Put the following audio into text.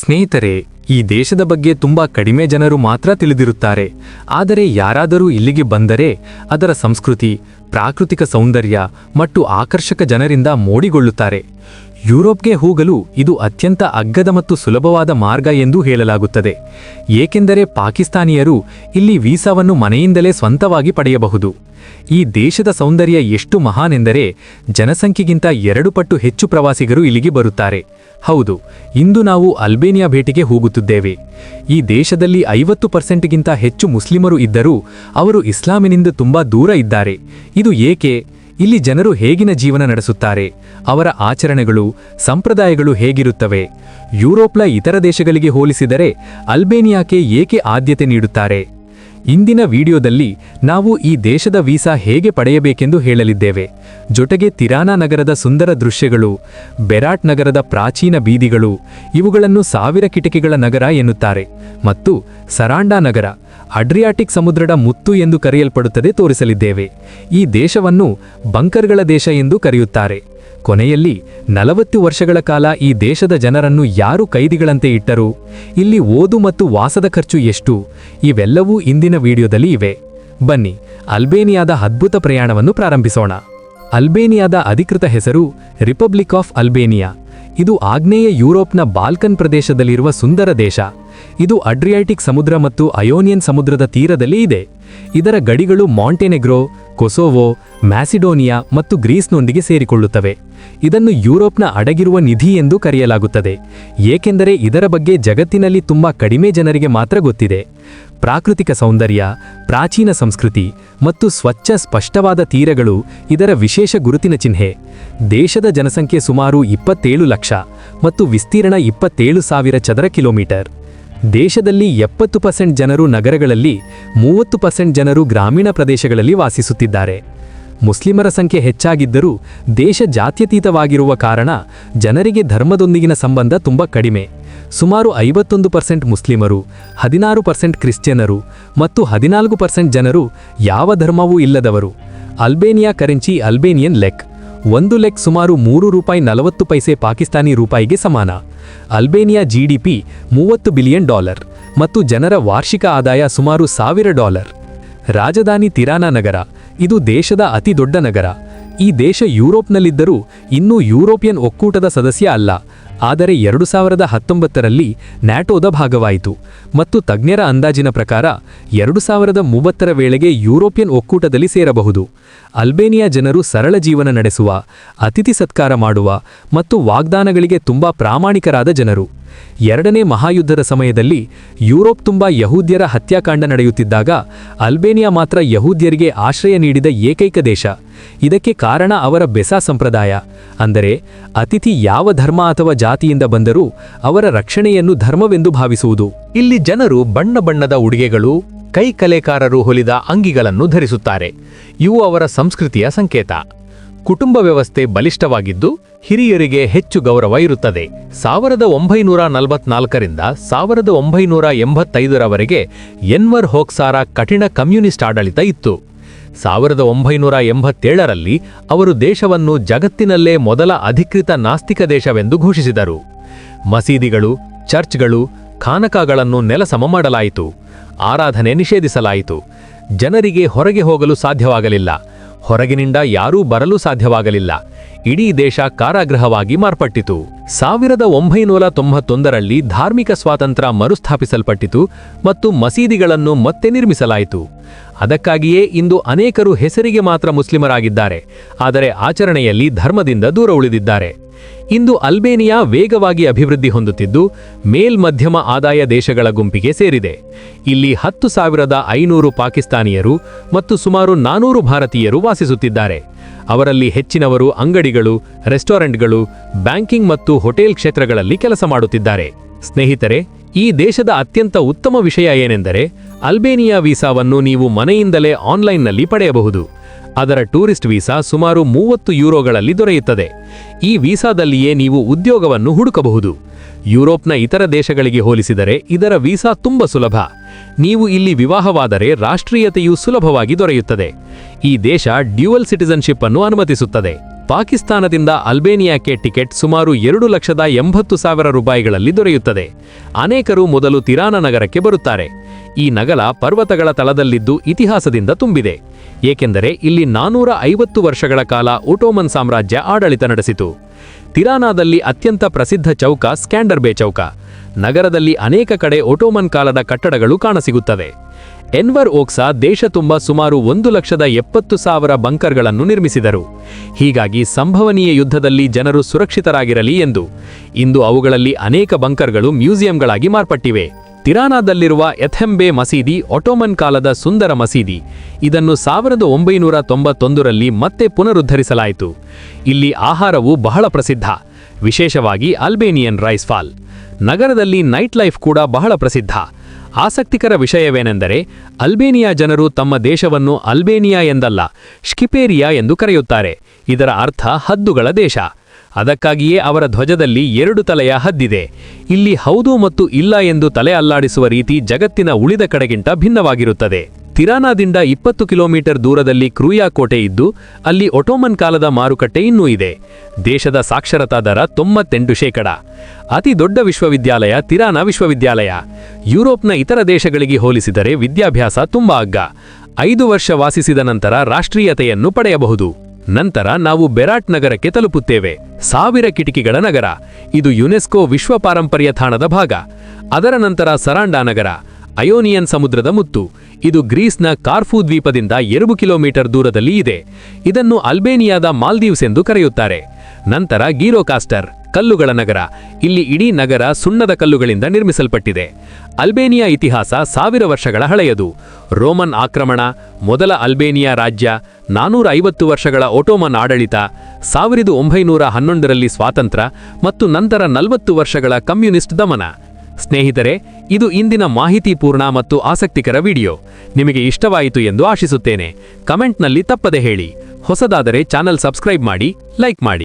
ಸ್ನೇಹಿತರೆ, ಈ ದೇಶದ ಬಗ್ಗೆ ತುಂಬಾ ಕಡಿಮೆ ಜನರು ಮಾತ್ರ ತಿಳಿದಿರುತ್ತಾರೆ. ಆದರೆ ಯಾರಾದರೂ ಇಲ್ಲಿಗೆ ಬಂದರೆ ಅದರ ಸಂಸ್ಕೃತಿ, ಪ್ರಾಕೃತಿಕ ಸೌಂದರ್ಯ ಮತ್ತು ಆಕರ್ಷಕ ಜನರಿಂದ ಮೋಡಿಗೊಳ್ಳುತ್ತಾರೆ. ಯುರೋಪ್ಗೆ ಹೋಗಲು ಇದು ಅತ್ಯಂತ ಅಗ್ಗದ ಮತ್ತು ಸುಲಭವಾದ ಮಾರ್ಗ ಎಂದು ಹೇಳಲಾಗುತ್ತದೆ, ಏಕೆಂದರೆ ಪಾಕಿಸ್ತಾನಿಯರು ಇಲ್ಲಿ ವೀಸಾವನ್ನು ಮನೆಯಿಂದಲೇ ಸ್ವಂತವಾಗಿ ಪಡೆಯಬಹುದು. ಈ ದೇಶದ ಸೌಂದರ್ಯ ಎಷ್ಟು ಮಹಾನೆಂದರೆ ಜನಸಂಖ್ಯೆಗಿಂತ 2 ಪಟ್ಟು ಹೆಚ್ಚು ಪ್ರವಾಸಿಗರು ಇಲ್ಲಿಗೆ ಬರುತ್ತಾರೆ. ಹೌದು, ಇಂದು ನಾವು ಅಲ್ಬೇನಿಯಾ ಭೇಟಿಗೆ ಹೋಗುತ್ತಿದ್ದೇವೆ. ಈ ದೇಶದಲ್ಲಿ 50%ಗಿಂತ ಹೆಚ್ಚು ಮುಸ್ಲಿಮರು ಇದ್ದರೂ ಅವರು ಇಸ್ಲಾಮಿನಿಂದ ತುಂಬಾ ದೂರ ಇದ್ದಾರೆ. ಇದು ಏಕೆ? ಇಲ್ಲಿ ಜನರು ಹೇಗಿನ ಜೀವನ ನಡೆಸುತ್ತಾರೆ? ಅವರ ಆಚರಣೆಗಳು, ಸಂಪ್ರದಾಯಗಳು ಹೇಗಿರುತ್ತವೆ? ಯುರೋಪ್ನ ಇತರ ದೇಶಗಳಿಗೆ ಹೋಲಿಸಿದರೆ ಅಲ್ಬೇನಿಯಾಕ್ಕೆ ಏಕೆ ಆದ್ಯತೆ ನೀಡುತ್ತಾರೆ? ಇಂದಿನ ವಿಡಿಯೋದಲ್ಲಿ ನಾವು ಈ ದೇಶದ ವೀಸಾ ಹೇಗೆ ಪಡೆಯಬೇಕೆಂದು ಹೇಳಲಿದ್ದೇವೆ. ಜೊತೆಗೆ ತಿರಾನಾ ನಗರದ ಸುಂದರ ದೃಶ್ಯಗಳು, ಬೆರಾಟ್ ನಗರದ ಪ್ರಾಚೀನ ಬೀದಿಗಳು, ಇವುಗಳನ್ನು 1000 ಕಿಟಕಿಗಳ ನಗರ ಎನ್ನುತ್ತಾರೆ, ಮತ್ತು ಸರಾಂಡಾ ನಗರ, ಅಡ್ರಿಯಾಟಿಕ್ ಸಮುದ್ರದ ಮುತ್ತು ಎಂದು ಕರೆಯಲ್ಪಡುತ್ತದೆ ತೋರಿಸಲಿದ್ದೇವೆ. ಈ ದೇಶವನ್ನು ಬಂಕರ್ಗಳ ದೇಶ ಎಂದು ಕರೆಯುತ್ತಾರೆ. ಕೊನೆಯಲ್ಲಿ 40 ವರ್ಷಗಳ ಕಾಲ ಈ ದೇಶದ ಜನರನ್ನು ಯಾರು ಕೈದಿಗಳಂತೆ ಇಟ್ಟರು? ಇಲ್ಲಿ ಓದು ಮತ್ತು ವಾಸದ ಖರ್ಚು ಎಷ್ಟು? ಇವೆಲ್ಲವೂ ಇಂದಿನ ವಿಡಿಯೋದಲ್ಲಿ ಇವೆ. ಬನ್ನಿ, ಅಲ್ಬೇನಿಯಾದ ಅದ್ಭುತ ಪ್ರಯಾಣವನ್ನು ಪ್ರಾರಂಭಿಸೋಣ. ಅಲ್ಬೇನಿಯಾದ ಅಧಿಕೃತ ಹೆಸರು ರಿಪಬ್ಲಿಕ್ ಆಫ್ ಅಲ್ಬೇನಿಯಾ. ಇದು ಆಗ್ನೇಯ ಯುರೋಪ್ನ ಬಾಲ್ಕನ್ ಪ್ರದೇಶದಲ್ಲಿರುವ ಸುಂದರ ದೇಶ. ಇದು ಅಡ್ರಿಯಾಟಿಕ್ ಸಮುದ್ರ ಮತ್ತು ಅಯೋನಿಯನ್ ಸಮುದ್ರದ ತೀರದಲ್ಲಿ ಇದೆ. ಇದರ ಗಡಿಗಳು ಮಾಂಟೆನೆಗ್ರೋ, ಕೊಸೋವೋ, ಮ್ಯಾಸಿಡೋನಿಯಾ ಮತ್ತು ಗ್ರೀಸ್ನೊಂದಿಗೆ ಸೇರಿಕೊಳ್ಳುತ್ತವೆ. ಇದನ್ನು ಯುರೋಪ್ನ ಅಡಗಿರುವ ನಿಧಿ ಎಂದು ಕರೆಯಲಾಗುತ್ತದೆ, ಏಕೆಂದರೆ ಇದರ ಬಗ್ಗೆ ಜಗತ್ತಿನಲ್ಲಿ ತುಂಬಾ ಕಡಿಮೆ ಜನರಿಗೆ ಮಾತ್ರ ಗೊತ್ತಿದೆ. ಪ್ರಾಕೃತಿಕ ಸೌಂದರ್ಯ, ಪ್ರಾಚೀನ ಸಂಸ್ಕೃತಿ ಮತ್ತು ಸ್ವಚ್ಛ ಸ್ಪಷ್ಟವಾದ ತೀರಗಳು ಇದರ ವಿಶೇಷ ಗುರುತಿನ ಚಿಹ್ನೆ. ದೇಶದ ಜನಸಂಖ್ಯೆ ಸುಮಾರು 27 ಲಕ್ಷ ಮತ್ತು ವಿಸ್ತೀರ್ಣ 27,000 ಚದರ ಕಿಲೋಮೀಟರ್. ದೇಶದಲ್ಲಿ 70% ಜನರು ನಗರಗಳಲ್ಲಿ, 30% ಜನರು ಗ್ರಾಮೀಣ ಪ್ರದೇಶಗಳಲ್ಲಿ ವಾಸಿಸುತ್ತಿದ್ದಾರೆ. ಮುಸ್ಲಿಮರ ಸಂಖ್ಯೆ ಹೆಚ್ಚಾಗಿದ್ದರೂ ದೇಶ ಜಾತ್ಯತೀತವಾಗಿರುವ ಕಾರಣ ಜನರಿಗೆ ಧರ್ಮದೊಂದಿಗಿನ ಸಂಬಂಧ ತುಂಬ ಕಡಿಮೆ. ಸುಮಾರು 51% ಮುಸ್ಲಿಮರು, 16% ಕ್ರಿಶ್ಚಿಯನ್ನರು ಮತ್ತು 14% ಜನರು ಯಾವ ಧರ್ಮವೂ ಇಲ್ಲದವರು. Albania currency Albanian lek. 1 lek ಸುಮಾರು $3.40 ಪಾಕಿಸ್ತಾನಿ ರೂಪಾಯಿಗೆ ಸಮಾನ. ಅಲ್ಬೇನಿಯಾ ಜಿಡಿಪಿ $30 ಬಿಲಿಯನ್ ಮತ್ತು ಜನರ ವಾರ್ಷಿಕ ಆದಾಯ ಸುಮಾರು $1000. ರಾಜಧಾನಿ ತಿರಾನಾ ನಗರ. ಇದು ದೇಶದ ಅತಿ ದೊಡ್ಡ ನಗರ. ಈ ದೇಶ ಯುರೋಪ್ನಲ್ಲಿದ್ದರೂ ಇನ್ನೂ ಯುರೋಪಿಯನ್ ಒಕ್ಕೂಟದ ಸದಸ್ಯ ಅಲ್ಲ, ಆದರೆ 2019ರಲ್ಲಿ ನ್ಯಾಟೋದ ಭಾಗವಾಯಿತು ಮತ್ತು ತಜ್ಞರ ಅಂದಾಜಿನ ಪ್ರಕಾರ 2030ರ ವೇಳೆಗೆ ಯುರೋಪಿಯನ್ ಒಕ್ಕೂಟದಲ್ಲಿ ಸೇರಬಹುದು. ಅಲ್ಬೇನಿಯಾ ಜನರು ಸರಳ ಜೀವನ ನಡೆಸುವ, ಅತಿಥಿ ಸತ್ಕಾರ ಮಾಡುವ ಮತ್ತು ವಾಗ್ದಾನಗಳಿಗೆ ತುಂಬಾ ಪ್ರಾಮಾಣಿಕರಾದ ಜನರು. 2ನೇ ಮಹಾಯುದ್ಧದ ಸಮಯದಲ್ಲಿ ಯುರೋಪ್ ತುಂಬ ಯಹೂದ್ಯರ ಹತ್ಯಾಕಾಂಡ ನಡೆಯುತ್ತಿದ್ದಾಗ ಅಲ್ಬೇನಿಯಾ ಮಾತ್ರ ಯಹೂದ್ಯರಿಗೆ ಆಶ್ರಯ ನೀಡಿದ ಏಕೈಕ ದೇಶ. ಇದಕ್ಕೆ ಕಾರಣ ಅವರ ಬೆಸಾ ಸಂಪ್ರದಾಯ, ಅಂದರೆ ಅತಿಥಿ ಯಾವ ಧರ್ಮ ಅಥವಾ ಜಾತಿಯಿಂದ ಬಂದರೂ ಅವರ ರಕ್ಷಣೆಯನ್ನು ಧರ್ಮವೆಂದು ಭಾವಿಸುವುದು. ಇಲ್ಲಿ ಜನರು ಬಣ್ಣ ಬಣ್ಣದ ಉಡುಗೆಗಳು, ಕೈಕಲೆಕಾರರು ಹೊಲಿದ ಅಂಗಿಗಳನ್ನು ಧರಿಸುತ್ತಾರೆ. ಇವು ಅವರ ಸಂಸ್ಕೃತಿಯ ಸಂಕೇತ. ಕುಟುಂಬ ವ್ಯವಸ್ಥೆ ಬಲಿಷ್ಠವಾಗಿದ್ದು ಹಿರಿಯರಿಗೆ ಹೆಚ್ಚು ಗೌರವ ಇರುತ್ತದೆ. 1944ರಿಂದ 1985ರವರೆಗೆ ಎನ್ವರ್ ಹೋಕ್ಸಾರ ಕಠಿಣ ಕಮ್ಯುನಿಸ್ಟ್ ಆಡಳಿತ ಇತ್ತು. 1987ರಲ್ಲಿ ಅವರು ದೇಶವನ್ನು ಜಗತ್ತಿನಲ್ಲೇ ಮೊದಲ ಅಧಿಕೃತ ನಾಸ್ತಿಕ ದೇಶವೆಂದು ಘೋಷಿಸಿದರು. ಮಸೀದಿಗಳು, ಚರ್ಚ್ಗಳು, ಖಾನಕಾಗಳನ್ನು ನೆಲಸಮ ಮಾಡಲಾಯಿತು. ಆರಾಧನೆ ನಿಷೇಧಿಸಲಾಯಿತು. ಜನರಿಗೆ ಹೊರಗೆ ಹೋಗಲು ಸಾಧ್ಯವಾಗಲಿಲ್ಲ. ಹೊರಗಿನಿಂದ ಯಾರೂ ಬರಲು ಸಾಧ್ಯವಾಗಲಿಲ್ಲ. ಇಡೀ ದೇಶ ಕಾರಾಗೃಹವಾಗಿ ಮಾರ್ಪಟ್ಟಿತು. 1991ರಲ್ಲಿ ಧಾರ್ಮಿಕ ಸ್ವಾತಂತ್ರ್ಯ ಮರುಸ್ಥಾಪಿಸಲ್ಪಟ್ಟಿತು ಮತ್ತು ಮಸೀದಿಗಳನ್ನು ಮತ್ತೆ ನಿರ್ಮಿಸಲಾಯಿತು. ಅದಕ್ಕಾಗಿಯೇ ಇಂದು ಅನೇಕರು ಹೆಸರಿಗೆ ಮಾತ್ರ ಮುಸ್ಲಿಮರಾಗಿದ್ದಾರೆ, ಆದರೆ ಆಚರಣೆಯಲ್ಲಿ ಧರ್ಮದಿಂದ ದೂರ ಉಳಿದಿದ್ದಾರೆ. ಇಂದು ಅಲ್ಬೇನಿಯಾ ವೇಗವಾಗಿ ಅಭಿವೃದ್ಧಿ ಹೊಂದುತ್ತಿದ್ದು ಮೇಲ್ಮಧ್ಯಮ ಆದಾಯ ದೇಶಗಳ ಗುಂಪಿಗೆ ಸೇರಿದೆ. ಇಲ್ಲಿ 10,500 ಪಾಕಿಸ್ತಾನಿಯರು ಮತ್ತು ಸುಮಾರು 400 ಭಾರತೀಯರು ವಾಸಿಸುತ್ತಿದ್ದಾರೆ. ಅವರಲ್ಲಿ ಹೆಚ್ಚಿನವರು ಅಂಗಡಿಗಳು, ರೆಸ್ಟೋರೆಂಟ್ಗಳು, ಬ್ಯಾಂಕಿಂಗ್ ಮತ್ತು ಹೋಟೆಲ್ ಕ್ಷೇತ್ರಗಳಲ್ಲಿ ಕೆಲಸ ಮಾಡುತ್ತಿದ್ದಾರೆ. ಸ್ನೇಹಿತರೆ, ಈ ದೇಶದ ಅತ್ಯಂತ ಉತ್ತಮ ವಿಷಯ ಏನೆಂದರೆ ಅಲ್ಬೇನಿಯಾ ವೀಸಾವನ್ನು ನೀವು ಮನೆಯಿಂದಲೇ ಆನ್ಲೈನ್ನಲ್ಲಿ ಪಡೆಯಬಹುದು. ಅದರ ಟೂರಿಸ್ಟ್ ವೀಸಾ ಸುಮಾರು 30 ಯುರೋಗಳಲ್ಲಿ ದೊರೆಯುತ್ತದೆ. ಈ ವೀಸಾದಲ್ಲಿಯೇ ನೀವು ಉದ್ಯೋಗವನ್ನು ಹುಡುಕಬಹುದು. ಯುರೋಪ್ನ ಇತರ ದೇಶಗಳಿಗೆ ಹೋಲಿಸಿದರೆ ಇದರ ವೀಸಾ ತುಂಬ ಸುಲಭ. ನೀವು ಇಲ್ಲಿ ವಿವಾಹವಾದರೆ ರಾಷ್ಟ್ರೀಯತೆಯು ಸುಲಭವಾಗಿ ದೊರೆಯುತ್ತದೆ. ಈ ದೇಶ ಡ್ಯುಯಲ್ ಸಿಟಿಜನ್ಶಿಪ್ ಅನ್ನು ಅನುಮತಿಸುತ್ತದೆ. ಪಾಕಿಸ್ತಾನದಿಂದ ಅಲ್ಬೇನಿಯಾಕ್ಕೆ ಟಿಕೆಟ್ ಸುಮಾರು 2,80,000 ರೂಪಾಯಿಗಳಲ್ಲಿ ದೊರೆಯುತ್ತದೆ. ಅನೇಕರು ಮೊದಲು ತಿರಾನ ನಗರಕ್ಕೆ ಬರುತ್ತಾರೆ. ಈ ನಗರ ಪರ್ವತಗಳ ತಳದಲ್ಲಿದ್ದು ಇತಿಹಾಸದಿಂದ ತುಂಬಿದೆ, ಏಕೆಂದರೆ ಇಲ್ಲಿ 450 ವರ್ಷಗಳ ಕಾಲ ಒಟೋಮನ್ ಸಾಮ್ರಾಜ್ಯ ಆಡಳಿತ ನಡೆಸಿತು. ತಿರಾನಾದಲ್ಲಿ ಅತ್ಯಂತ ಪ್ರಸಿದ್ಧ ಚೌಕ ಸ್ಕ್ಯಾಂಡರ್ಬೇ ಚೌಕ. ನಗರದಲ್ಲಿ ಅನೇಕ ಕಡೆ ಒಟೋಮನ್ ಕಾಲದ ಕಟ್ಟಡಗಳು ಕಾಣಸಿಗುತ್ತವೆ. ಎನ್ವರ್ ಓಕ್ಸಾ ದೇಶ ತುಂಬ ಸುಮಾರು 1,70,000 ಬಂಕರ್ಗಳನ್ನು ನಿರ್ಮಿಸಿದರು. ಹೀಗಾಗಿ ಸಂಭವನೀಯ ಯುದ್ಧದಲ್ಲಿ ಜನರು ಸುರಕ್ಷಿತರಾಗಿರಲಿ ಎಂದು ಇಂದು ಅವುಗಳಲ್ಲಿ ಅನೇಕ ಬಂಕರ್ಗಳು ಮ್ಯೂಸಿಯಂಗಳಾಗಿ ಮಾರ್ಪಟ್ಟಿವೆ. ತಿರಾನಾದಲ್ಲಿರುವ ಎಥೆಂಬೆ ಮಸೀದಿ ಒಟೋಮನ್ ಕಾಲದ ಸುಂದರ ಮಸೀದಿ. ಇದನ್ನು 1991ರಲ್ಲಿ ಮತ್ತೆ ಪುನರುದ್ಧರಿಸಲಾಯಿತು. ಇಲ್ಲಿ ಆಹಾರವು ಬಹಳ ಪ್ರಸಿದ್ಧ, ವಿಶೇಷವಾಗಿ ಅಲ್ಬೇನಿಯನ್ ರೈಸ್ ಫಾಲ್. ನಗರದಲ್ಲಿ ನೈಟ್ ಲೈಫ್ ಕೂಡ ಬಹಳ ಪ್ರಸಿದ್ಧ. ಆಸಕ್ತಿಕರ ವಿಷಯವೇನೆಂದರೆ ಅಲ್ಬೇನಿಯಾ ಜನರು ತಮ್ಮ ದೇಶವನ್ನು ಅಲ್ಬೇನಿಯಾ ಎಂದಲ್ಲ, ಶ್ಕಿಪೇರಿಯಾ ಎಂದು ಕರೆಯುತ್ತಾರೆ. ಇದರ ಅರ್ಥ ಹದ್ದುಗಳ ದೇಶ. ಅದಕ್ಕಾಗಿಯೇ ಅವರ ಧ್ವಜದಲ್ಲಿ 2 ತಲೆಯ ಹದ್ದಿದೆ. ಇಲ್ಲಿ ಹೌದು ಮತ್ತು ಇಲ್ಲ ಎಂದು ತಲೆ ಅಲ್ಲಾಡಿಸುವ ರೀತಿ ಜಗತ್ತಿನ ಉಳಿದ ಕಡೆಗಿಂತ ಭಿನ್ನವಾಗಿರುತ್ತದೆ. ತಿರಾನಾದಿಂದ 20 ಕಿಲೋಮೀಟರ್ ದೂರದಲ್ಲಿ ಕ್ರೂಯಾ ಕೋಟೆ ಇದ್ದು ಅಲ್ಲಿ ಒಟೋಮನ್ ಕಾಲದ ಮಾರುಕಟ್ಟೆ ಇನ್ನೂ ಇದೆ. ದೇಶದ ಸಾಕ್ಷರತಾ ದರ 98%. ಅತಿ ದೊಡ್ಡ ವಿಶ್ವವಿದ್ಯಾಲಯ ತಿರಾನ ವಿಶ್ವವಿದ್ಯಾಲಯ. ಯುರೋಪ್ನ ಇತರ ದೇಶಗಳಿಗೆ ಹೋಲಿಸಿದರೆ ವಿದ್ಯಾಭ್ಯಾಸ ತುಂಬಾ ಅಗ್ಗ. 5 ವರ್ಷ ವಾಸಿಸಿದ ನಂತರ ರಾಷ್ಟ್ರೀಯತೆಯನ್ನು ಪಡೆಯಬಹುದು. ನಂತರ ನಾವು ಬೆರಾಟ್ ನಗರಕ್ಕೆ ತಲುಪುತ್ತೇವೆ. 1000 ಕಿಟಕಿಗಳ ನಗರ. ಇದು ಯುನೆಸ್ಕೋ ವಿಶ್ವ ಪಾರಂಪರ್ಯ ತಾಣದ ಭಾಗ. ಅದರ ನಂತರ ಸರಾಂಡಾ ನಗರ, ಅಯೋನಿಯನ್ ಸಮುದ್ರದ ಮುತ್ತು. ಇದು ಗ್ರೀಸ್ನ ಕಾರ್ಫು ದ್ವೀಪದಿಂದ 2 ಕಿಲೋಮೀಟರ್ ದೂರದಲ್ಲಿ ಇದೆ. ಇದನ್ನು ಅಲ್ಬೇನಿಯಾದ ಮಾಲ್ದೀವ್ಸ್ ಎಂದು ಕರೆಯುತ್ತಾರೆ. ನಂತರ ಗೀರೋಕಾಸ್ಟರ್, ಕಲ್ಲುಗಳ ನಗರ. ಇಲ್ಲಿ ಇಡೀ ನಗರ ಸುಣ್ಣದ ಕಲ್ಲುಗಳಿಂದ ನಿರ್ಮಿಸಲ್ಪಟ್ಟಿದೆ. ಅಲ್ಬೇನಿಯಾ ಇತಿಹಾಸ 1000 ವರ್ಷಗಳ ಹಳೆಯದು. ರೋಮನ್ ಆಕ್ರಮಣ, ಮೊದಲ ಅಲ್ಬೇನಿಯಾ ರಾಜ್ಯ, 450 ವರ್ಷಗಳ ಒಟೋಮನ್ ಆಡಳಿತ, 1911ರಲ್ಲಿ ಸ್ವಾತಂತ್ರ್ಯ ಮತ್ತು ನಂತರ 40 ವರ್ಷಗಳ ಕಮ್ಯುನಿಸ್ಟ್ ದಮನ. ಸ್ನೇಹಿತರೆ, ಇದು ಇಂದಿನ ಮಾಹಿತಿಪೂರ್ಣ ಮತ್ತು ಆಸಕ್ತಿಕರ ವಿಡಿಯೋ. ನಿಮಗೆ ಇಷ್ಟವಾಯಿತು ಎಂದು ಆಶಿಸುತ್ತೇನೆ. ಕಮೆಂಟ್ನಲ್ಲಿ ತಪ್ಪದೆ ಹೇಳಿ. ಹೊಸದಾದರೆ ಚಾನೆಲ್ ಸಬ್ಸ್ಕ್ರೈಬ್ ಮಾಡಿ, ಲೈಕ್ ಮಾಡಿ.